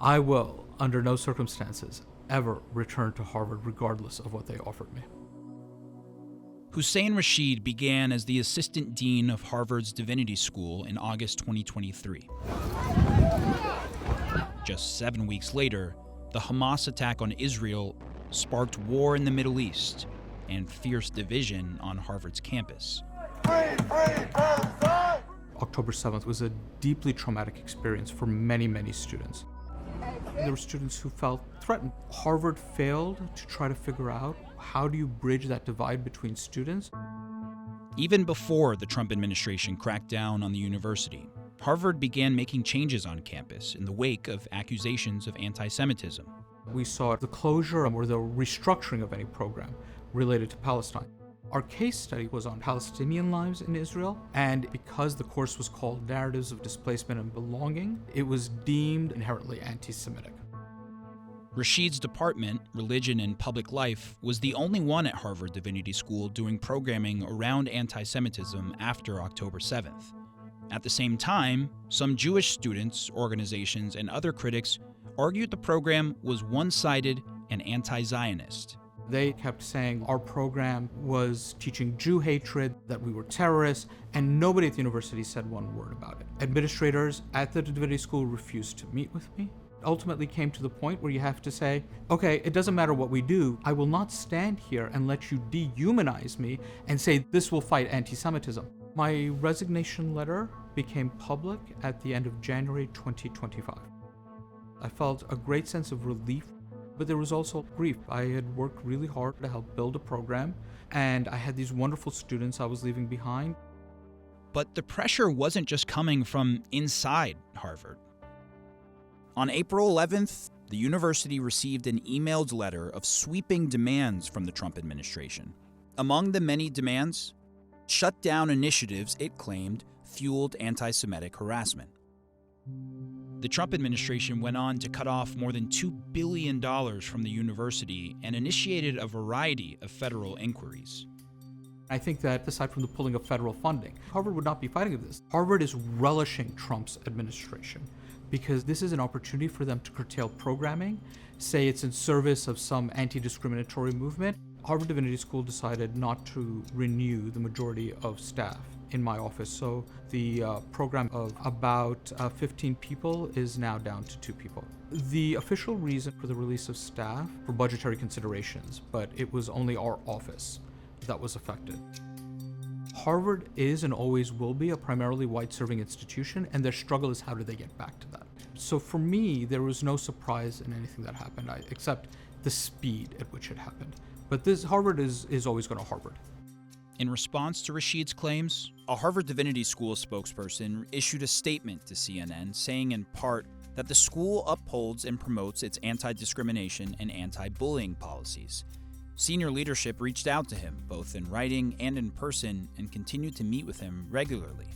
I will, under no circumstances, ever return to Harvard regardless of what they offered me. Hussein Rashid began as the assistant dean of Harvard's Divinity School in August 2023. Just 7 weeks later, the Hamas attack on Israel sparked war in the Middle East and fierce division on Harvard's campus. October 7th was a deeply traumatic experience for many, many students. There were students who felt threatened. Harvard failed to try to figure out how do you bridge that divide between students. Even before the Trump administration cracked down on the university, Harvard began making changes on campus in the wake of accusations of anti-Semitism. We saw the closure or the restructuring of any program related to Palestine. Our case study was on Palestinian lives in Israel, and because the course was called Narratives of Displacement and Belonging, it was deemed inherently anti-Semitic. Rashid's department, Religion and Public Life, was the only one at Harvard Divinity School doing programming around anti-Semitism after October 7th. At the same time, some Jewish students, organizations, and other critics argued the program was one-sided and anti-Zionist. They kept saying our program was teaching Jew hatred, that we were terrorists, and nobody at the university said one word about it. Administrators at the Divinity School refused to meet with me. It ultimately came to the point where you have to say, okay, it doesn't matter what we do, I will not stand here and let you dehumanize me and say this will fight anti-Semitism. My resignation letter became public at the end of January 2025. I felt a great sense of relief, but there was also grief. I had worked really hard to help build a program, and I had these wonderful students I was leaving behind. But the pressure wasn't just coming from inside Harvard. On April 11th, the university received an emailed letter of sweeping demands from the Trump administration. Among the many demands, shut down initiatives it claimed fueled anti-Semitic harassment. The Trump administration went on to cut off more than $2 billion from the university and initiated a variety of federal inquiries. I think that aside from the pulling of federal funding, Harvard would not be fighting this. Harvard is relishing Trump's administration because this is an opportunity for them to curtail programming, say it's in service of some anti-discriminatory movement. Harvard Divinity School decided not to renew the majority of staff in my office, so the program of about 15 people is now down to 2 people. The official reason for the release of staff for budgetary considerations, but it was only our office that was affected. Harvard is and always will be a primarily white-serving institution, and their struggle is how do they get back to that. So for me, there was no surprise in anything that happened, except the speed at which it happened. But Harvard is always going to Harvard. In response to Rashid's claims, a Harvard Divinity School spokesperson issued a statement to CNN saying in part that the school upholds and promotes its anti-discrimination and anti-bullying policies. Senior leadership reached out to him, both in writing and in person, and continued to meet with him regularly.